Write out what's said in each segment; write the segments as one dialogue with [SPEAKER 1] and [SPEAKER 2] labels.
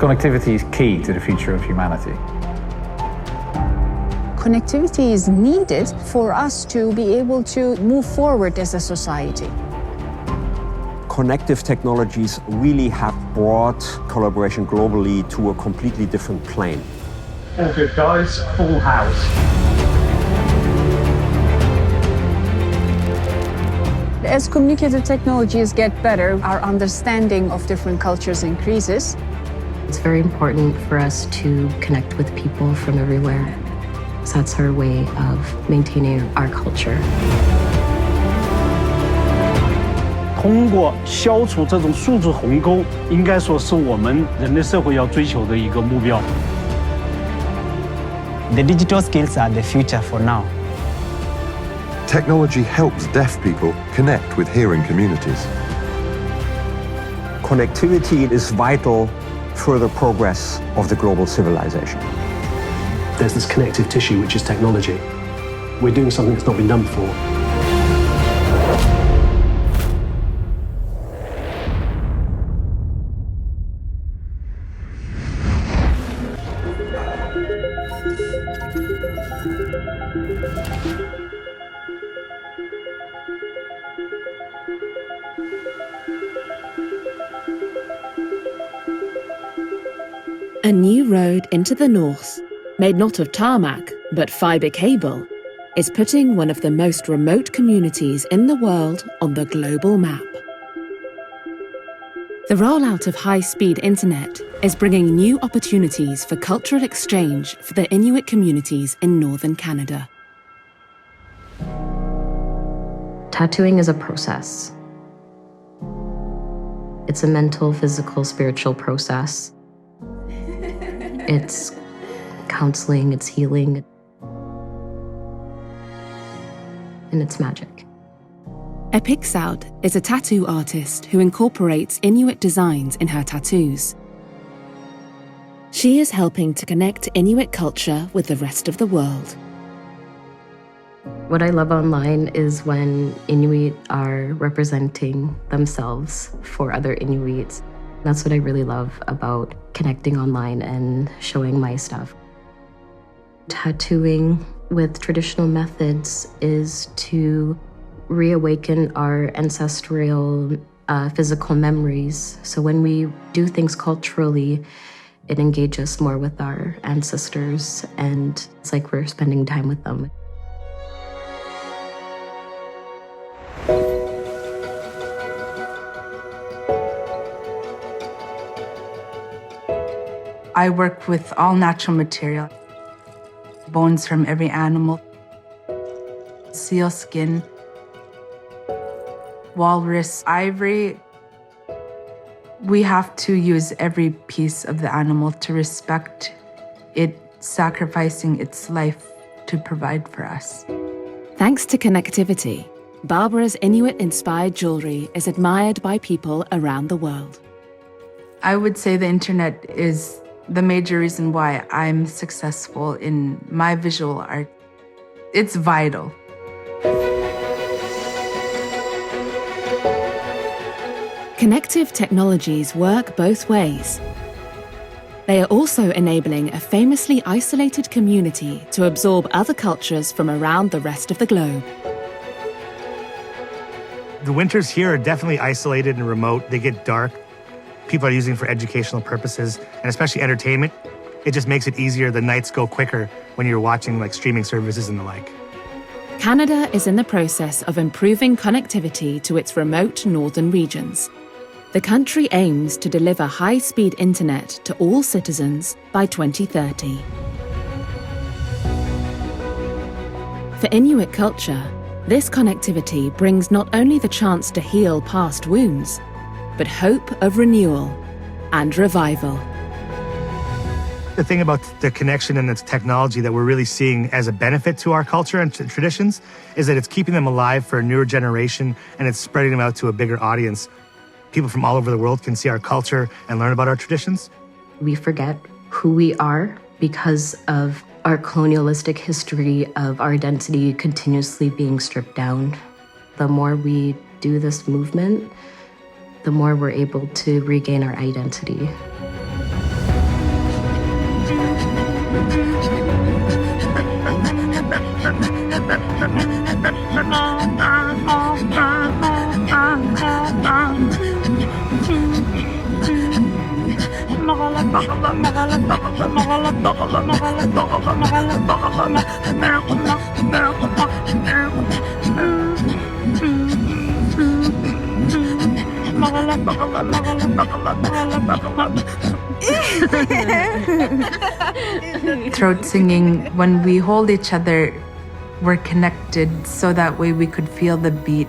[SPEAKER 1] Connectivity is key to the future of humanity.
[SPEAKER 2] Connectivity is needed for us to be able to move forward as a society.
[SPEAKER 3] Connective technologies really have brought collaboration globally to a completely different plane.
[SPEAKER 4] All good, guys. Full house.
[SPEAKER 2] As communicative technologies get better, our understanding of different cultures increases.
[SPEAKER 5] It's very important for us to connect with people from everywhere. So that's our way of maintaining our culture.
[SPEAKER 4] 通过消除这种数字鸿沟，应该说是我们人类社会要追求的一个目标。
[SPEAKER 6] The digital skills are the future for now.
[SPEAKER 7] Technology helps deaf people connect with hearing communities.
[SPEAKER 3] Connectivity is vital for the progress of the global civilization.
[SPEAKER 8] There's this connective tissue, which is technology. We're doing something that's not been done before.
[SPEAKER 9] A new road into the north, made not of tarmac, but fibre cable, is putting one of the most remote communities in the world on the global map. The rollout of high-speed internet is bringing new opportunities for cultural exchange for the Inuit communities in northern Canada.
[SPEAKER 5] Tattooing is a process. It's a mental, physical, spiritual process. It's counseling, it's healing, and it's magic.
[SPEAKER 9] Epiksaud is a tattoo artist who incorporates Inuit designs in her tattoos. She is helping to connect Inuit culture with the rest of the world.
[SPEAKER 5] What I love online is when Inuit are representing themselves for other Inuits. That's what I really love about connecting online and showing my stuff. Tattooing with traditional methods is to reawaken our ancestral physical memories. So when we do things culturally, it engages more with our ancestors, and it's like we're spending time with them.
[SPEAKER 10] I work with all natural material. Bones from every animal, seal skin, walrus, ivory. We have to use every piece of the animal to respect it, sacrificing its life to provide for us.
[SPEAKER 9] Thanks to connectivity, Barbara's Inuit-inspired jewelry is admired by people around the world.
[SPEAKER 10] I would say the internet is the major reason why I'm successful in my visual art. It's vital.
[SPEAKER 9] Connective technologies work both ways. They are also enabling a famously isolated community to absorb other cultures from around the rest of the globe.
[SPEAKER 11] The winters here are definitely isolated and remote. They get dark. People are using for educational purposes, and especially entertainment. It just makes it easier. The nights go quicker when you're watching like streaming services and the like.
[SPEAKER 9] Canada is in the process of improving connectivity to its remote northern regions. The country aims to deliver high-speed internet to all citizens by 2030. For Inuit culture, this connectivity brings not only the chance to heal past wounds, but hope of renewal and revival.
[SPEAKER 11] The thing about the connection and its technology that we're really seeing as a benefit to our culture and traditions is that it's keeping them alive for a newer generation, and it's spreading them out to a bigger audience. People from all over the world can see our culture and learn about our traditions.
[SPEAKER 5] We forget who we are because of our colonialistic history of our identity continuously being stripped down. The more we do this movement, the more we're able to regain our identity.
[SPEAKER 10] Throat singing, when we hold each other, we're connected, so that way we could feel the beat,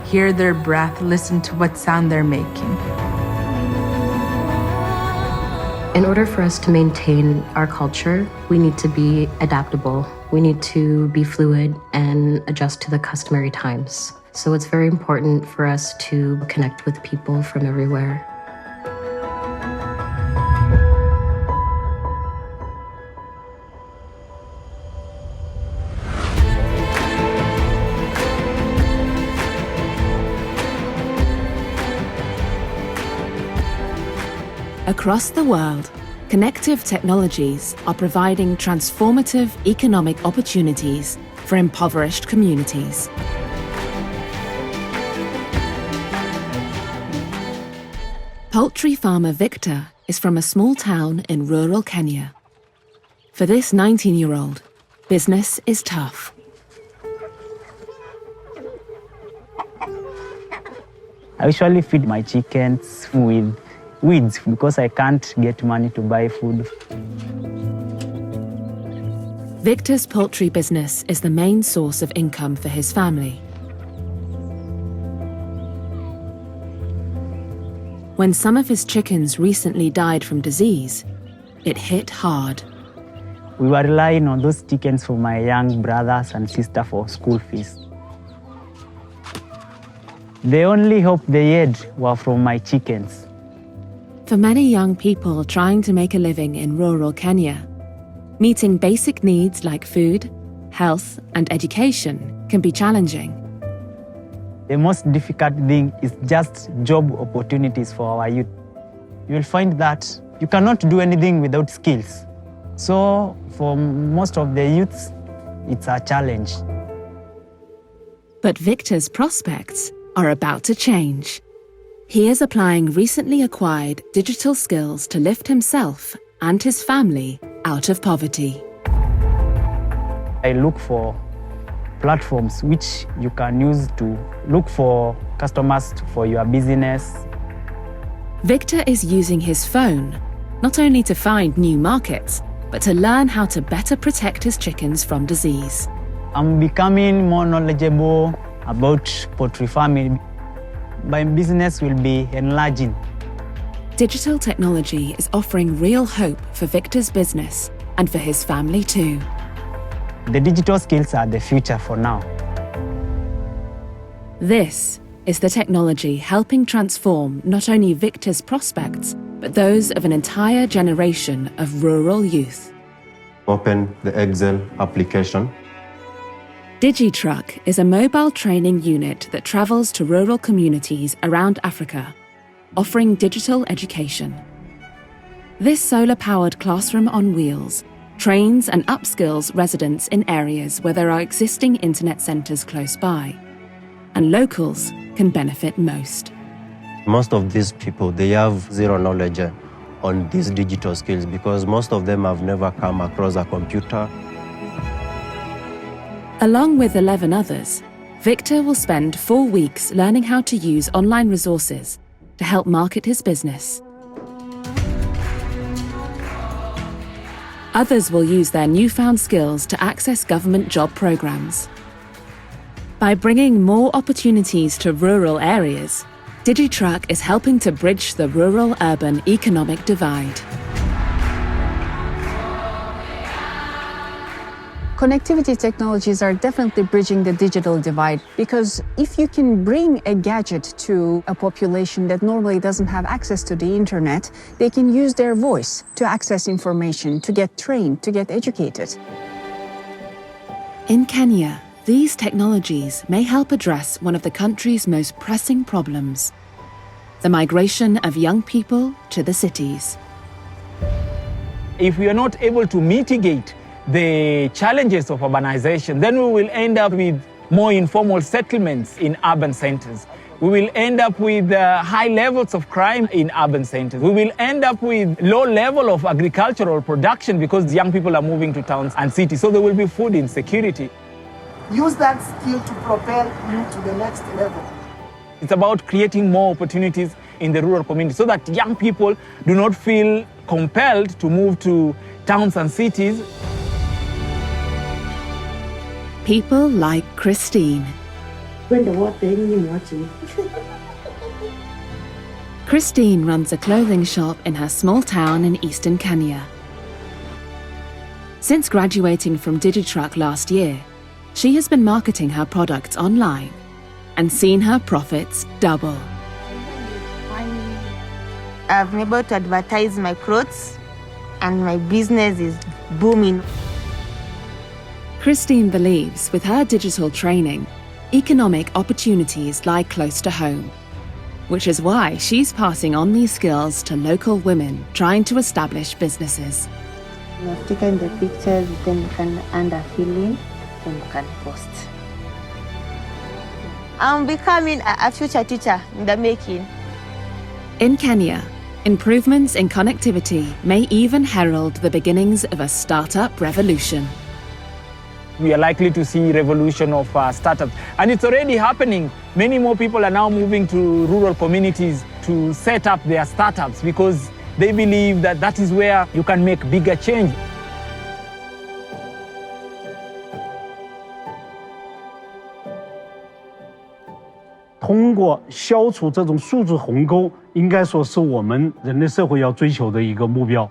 [SPEAKER 10] hear their breath, listen to what sound they're making.
[SPEAKER 5] In order for us to maintain our culture, we need to be adaptable. We need to be fluid and adjust to the customary times. So it's very important for us to connect with people from everywhere.
[SPEAKER 9] Across the world, connective technologies are providing transformative economic opportunities for impoverished communities. Poultry farmer Victor is from a small town in rural Kenya. For this 19-year-old, business is tough.
[SPEAKER 6] I usually feed my chickens with weeds because I can't get money to buy food.
[SPEAKER 9] Victor's poultry business is the main source of income for his family. When some of his chickens recently died from disease, it hit hard.
[SPEAKER 6] We were relying on those chickens for my young brothers and sister for school fees. The only hope they had were from my chickens.
[SPEAKER 9] For many young people trying to make a living in rural Kenya, meeting basic needs like food, health, and education can be challenging.
[SPEAKER 6] The most difficult thing is just job opportunities for our youth. You will find that you cannot do anything without skills. So for most of the youths, it's a challenge.
[SPEAKER 9] But Victor's prospects are about to change. He is applying recently acquired digital skills to lift himself and his family out of poverty.
[SPEAKER 6] I look for platforms which you can use to look for customers for your business.
[SPEAKER 9] Victor is using his phone not only to find new markets, but to learn how to better protect his chickens from disease.
[SPEAKER 6] I'm becoming more knowledgeable about poultry farming. My business will be enlarging.
[SPEAKER 9] Digital technology is offering real hope for Victor's business and for his family too.
[SPEAKER 6] The digital skills are the future for now.
[SPEAKER 9] This is the technology helping transform not only Victor's prospects, but those of an entire generation of rural youth.
[SPEAKER 12] Open the Excel application.
[SPEAKER 9] DigiTruck is a mobile training unit that travels to rural communities around Africa, offering digital education. This solar-powered classroom on wheels trains and upskills residents in areas where there are existing internet centres close by, and locals can benefit most.
[SPEAKER 12] Most of these people, they have zero knowledge on these digital skills because most of them have never come across a computer.
[SPEAKER 9] Along with 11 others, Victor will spend 4 weeks learning how to use online resources to help market his business. Others will use their newfound skills to access government job programs. By bringing more opportunities to rural areas, DigiTruck is helping to bridge the rural-urban economic divide.
[SPEAKER 2] Connectivity technologies are definitely bridging the digital divide, because if you can bring a gadget to a population that normally doesn't have access to the internet, they can use their voice to access information, to get trained, to get educated.
[SPEAKER 9] In Kenya, these technologies may help address one of the country's most pressing problems: the migration of young people to the cities.
[SPEAKER 13] If we are not able to mitigate the challenges of urbanization, then we will end up with more informal settlements in urban centers. We will end up with high levels of crime in urban centers. We will end up with low level of agricultural production because young people are moving to towns and cities. So there will be food insecurity.
[SPEAKER 14] Use that skill to propel you to the next level.
[SPEAKER 13] It's about creating more opportunities in the rural community so that young people do not feel compelled to move to towns and cities.
[SPEAKER 9] People like Christine. Christine runs a clothing shop in her small town in eastern Kenya. Since graduating from Digitruck last year, she has been marketing her products online and seen her profits double.
[SPEAKER 15] I've been able to advertise my clothes and my business is booming.
[SPEAKER 9] Christine believes with her digital training, economic opportunities lie close to home, which is why she's passing on these skills to local women trying to establish businesses.
[SPEAKER 15] You have taken the pictures, then you can add a feeling, then you can post. I'm becoming a future teacher in the making.
[SPEAKER 9] In Kenya, improvements in connectivity may even herald the beginnings of a startup revolution.
[SPEAKER 13] We are likely to see revolution of startups. And it's already happening. Many more people are now moving to rural communities to set up their startups because they believe that that is where you can make bigger change.
[SPEAKER 4] 通过消除这种素质鸿沟，应该说是我们人类社会要追求的一个目标。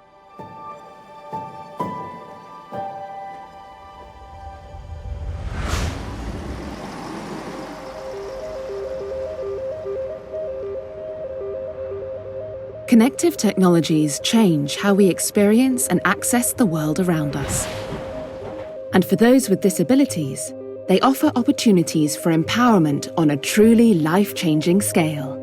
[SPEAKER 9] Connective technologies change how we experience and access the world around us. And for those with disabilities, they offer opportunities for empowerment on a truly life-changing scale.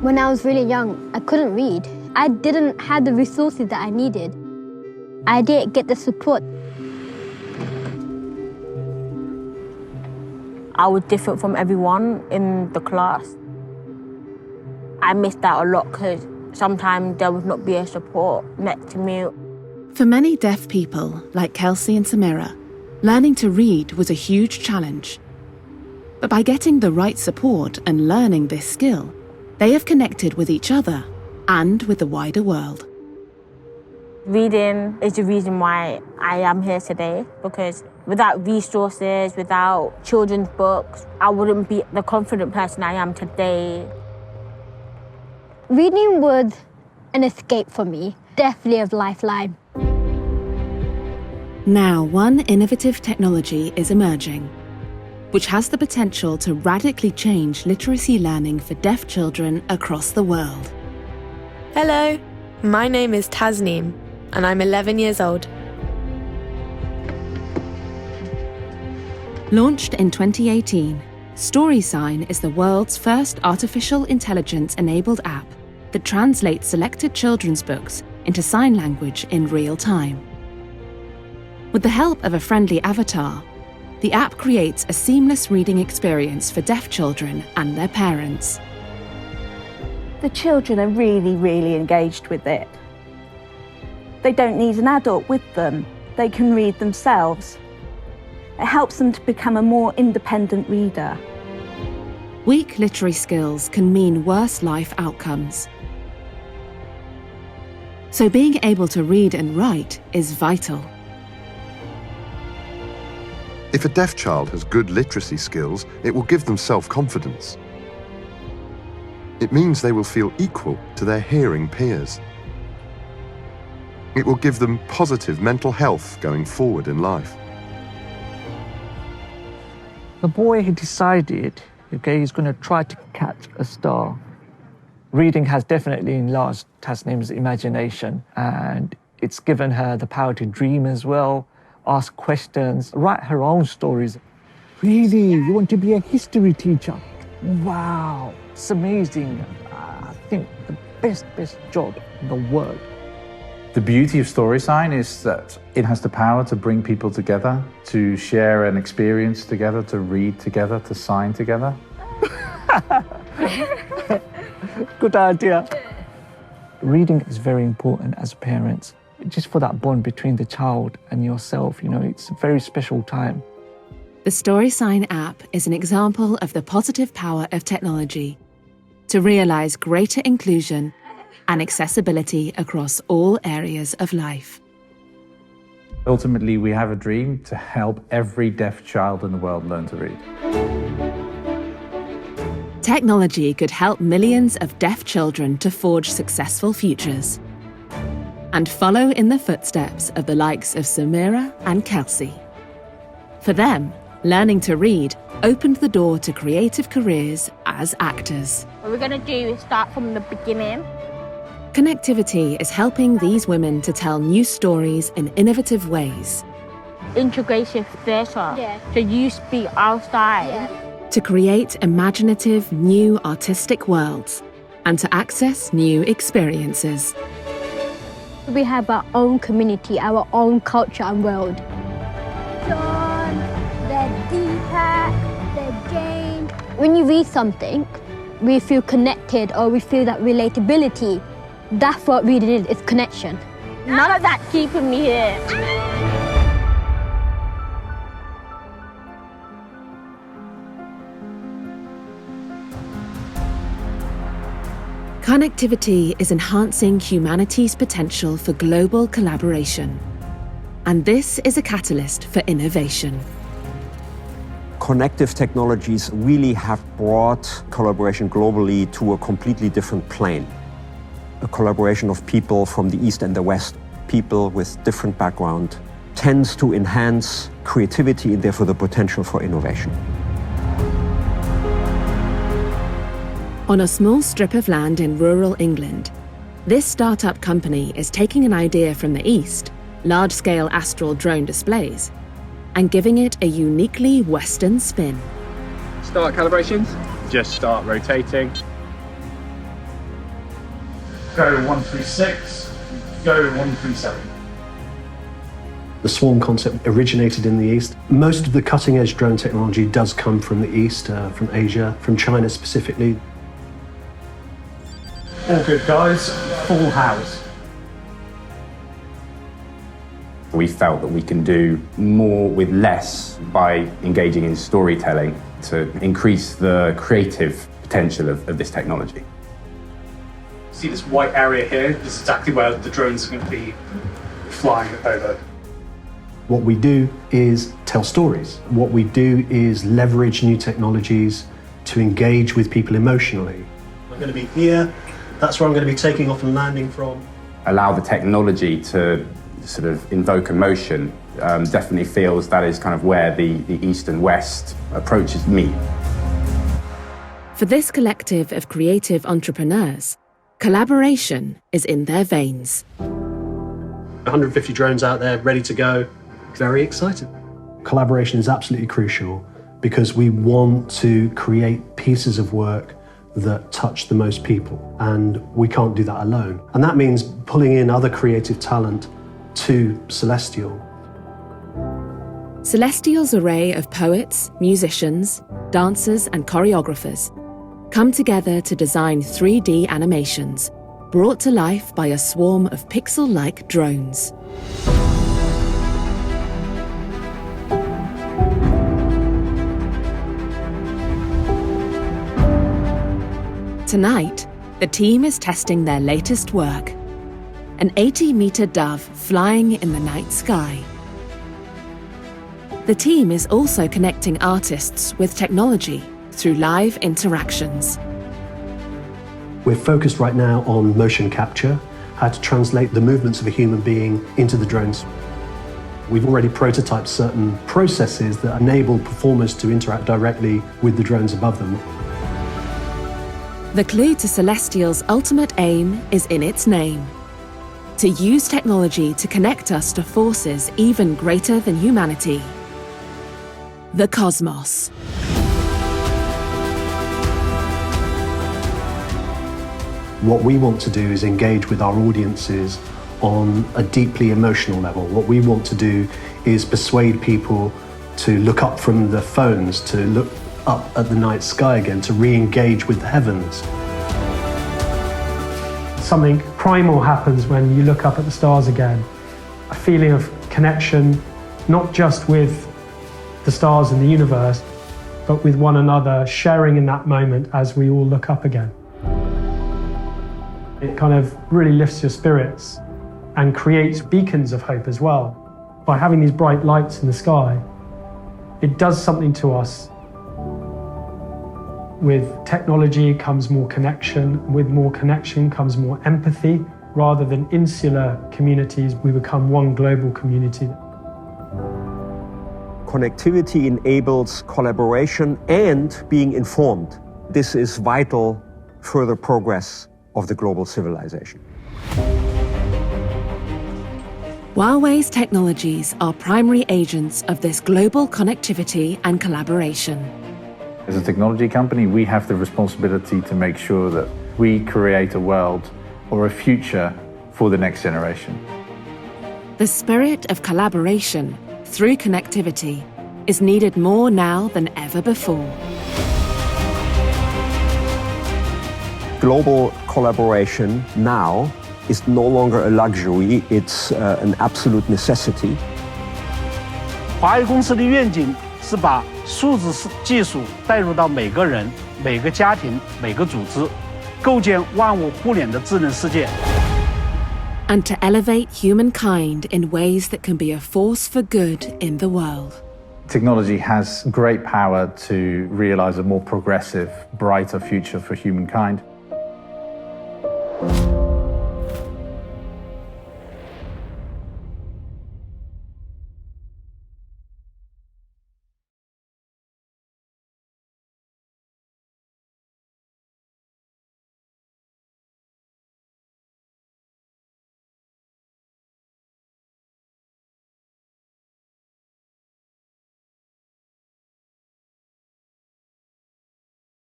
[SPEAKER 16] When I was really young, I couldn't read. I didn't have the resources that I needed. I didn't get the support.
[SPEAKER 17] I was different from everyone in the class. I missed out a lot because sometimes there would not be a support next to me.
[SPEAKER 9] For many deaf people, like Kelsey and Samira, learning to read was a huge challenge. But by getting the right support and learning this skill, they have connected with each other and with the wider world.
[SPEAKER 17] Reading is the reason why I am here today, because without resources, without children's books, I wouldn't be the confident person I am today.
[SPEAKER 16] Reading was an escape for me, definitely a lifeline.
[SPEAKER 9] Now, one innovative technology is emerging, which has the potential to radically change literacy learning for deaf children across the world.
[SPEAKER 18] Hello, my name is Tasneem, and I'm 11 years old.
[SPEAKER 9] Launched in 2018, StorySign is the world's first artificial intelligence-enabled app that translates selected children's books into sign language in real time. With the help of a friendly avatar, the app creates a seamless reading experience for deaf children and their parents.
[SPEAKER 19] The children are really engaged with it. They don't need an adult with them. They can read themselves. It helps them to become a more independent reader.
[SPEAKER 9] Weak literary skills can mean worse life outcomes. So being able to read and write is vital.
[SPEAKER 7] If a deaf child has good literacy skills, it will give them self-confidence. It means they will feel equal to their hearing peers. It will give them positive mental health going forward in life.
[SPEAKER 20] The boy decided Okay, he's going to try to catch a star. Reading has definitely enlarged Tasneem's imagination, and it's given her the power to dream as well, ask questions, write her own stories. Really? You want to be a history teacher? Wow, it's amazing. I think the best job in the world.
[SPEAKER 1] The beauty of StorySign is that it has the power to bring people together, to share an experience together, to read together, to sign together.
[SPEAKER 20] Good idea. Reading is very important as parents, just for that bond between the child and yourself. You know, it's a very special time.
[SPEAKER 9] The StorySign app is an example of the positive power of technology to realise greater inclusion and accessibility across all areas of life.
[SPEAKER 1] Ultimately, we have a dream to help every deaf child in the world learn to read.
[SPEAKER 9] Technology could help millions of deaf children to forge successful futures and follow in the footsteps of the likes of Samira and Kelsey. For them, learning to read opened the door to creative careers as actors.
[SPEAKER 17] What we're going to do is start from the beginning.
[SPEAKER 9] Connectivity is helping these women to tell new stories in innovative ways.
[SPEAKER 17] Integration theatre. So you speak our style.
[SPEAKER 9] To create imaginative, new artistic worlds and to access new experiences.
[SPEAKER 16] We have our own community, our own culture and world. John, the Deepak, the Jane. When you read something, we feel connected or we feel that relatability. That's what reading is connection.
[SPEAKER 17] None of that keeping me here.
[SPEAKER 9] Connectivity is enhancing humanity's potential for global collaboration. And this is a catalyst for innovation.
[SPEAKER 3] Connective technologies really have brought collaboration globally to a completely different plane. A collaboration of people from the East and the West, people with different background, tends to enhance creativity and therefore the potential for innovation.
[SPEAKER 9] On a small strip of land in rural England, this startup company is taking an idea from the East, large-scale astral drone displays, and giving it a uniquely Western spin.
[SPEAKER 21] Start calibrations. Just start rotating.
[SPEAKER 4] Go 136, go 137.
[SPEAKER 8] The swarm concept originated in the East. Most of the cutting-edge drone technology does come from the East, from Asia, from China specifically.
[SPEAKER 4] All good, guys. Full house.
[SPEAKER 22] We felt that we can do more with less by engaging in storytelling to increase the creative potential of this technology.
[SPEAKER 4] See this white area here? This is exactly where the drones are going to be flying over.
[SPEAKER 8] What we do is tell stories. What we do is leverage new technologies to engage with people emotionally.
[SPEAKER 23] I'm going to be here. That's where I'm going to be taking off and landing from.
[SPEAKER 22] Allow the technology to sort of invoke emotion definitely feels that is kind of where the East and West approaches meet.
[SPEAKER 9] For this collective of creative entrepreneurs, collaboration is in their veins.
[SPEAKER 23] 150 drones out there, ready to go. Very excited.
[SPEAKER 8] Collaboration is absolutely crucial because we want to create pieces of work that touch the most people, and we can't do that alone. And that means pulling in other creative talent to Celestial.
[SPEAKER 9] Celestial's array of poets, musicians, dancers, and choreographers come together to design 3D animations brought to life by a swarm of pixel-like drones. Tonight, the team is testing their latest work, an 80-meter dove flying in the night sky. The team is also connecting artists with technology through live interactions.
[SPEAKER 8] We're focused right now on motion capture, how to translate the movements of a human being into the drones. We've already prototyped certain processes that enable performers to interact directly with the drones above them.
[SPEAKER 9] The clue to Celestial's ultimate aim is in its name: to use technology to connect us to forces even greater than humanity. The cosmos.
[SPEAKER 8] What we want to do is engage with our audiences on a deeply emotional level. What we want to do is persuade people to look up from their phones, to look up at the night sky again, to re-engage with the heavens.
[SPEAKER 5] Something primal happens when you look up at the stars again. A feeling of connection, not just with the stars in the universe, but with one another, sharing in that moment as we all look up again. It kind of really lifts your spirits and creates beacons of hope as well. By having these bright lights in the sky, it does something to us. With technology comes more connection. With more connection comes more empathy. Rather than insular communities, we become one global community.
[SPEAKER 3] Connectivity enables collaboration and being informed. This is vital further progress of the global civilization.
[SPEAKER 9] Huawei's technologies are primary agents of this global connectivity and collaboration.
[SPEAKER 1] As a technology company, we have the responsibility to make sure that we create a world or a future for the next generation.
[SPEAKER 9] The spirit of collaboration through connectivity is needed more now than ever before.
[SPEAKER 3] Global collaboration now is no longer a luxury, it's an absolute necessity.
[SPEAKER 4] 华为公司的愿景是把数字技术带入到每个人、每个家庭、每个组织，构建万物互联的智能世界。
[SPEAKER 9] And to elevate humankind in ways that can be a force for good in the world.
[SPEAKER 1] Technology has great power to realize a more progressive, brighter future for humankind.